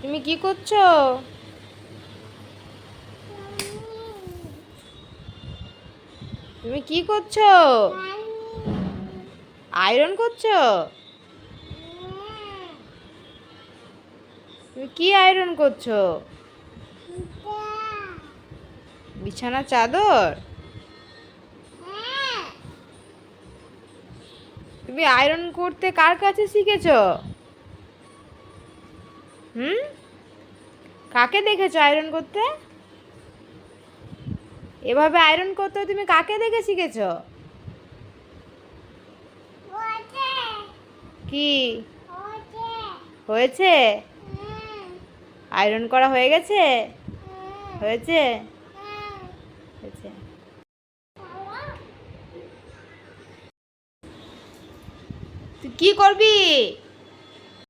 তুমি কি করছো? তুমি কি করছো? আয়রন করছো? তুমি কি আয়রন করছো? বিছানা চাদর? তুমি আয়রন করতে কার কাছে শিখেছো? হুম, কাকে দেখেছো আয়রন করতে? এভাবে আয়রন করতে তুমি কাকে দেখে শিখেছো? কি হয়েছে? আয়রন করা হয়ে গেছে? হয়েছে? হয়েছে। তুই কি করবি?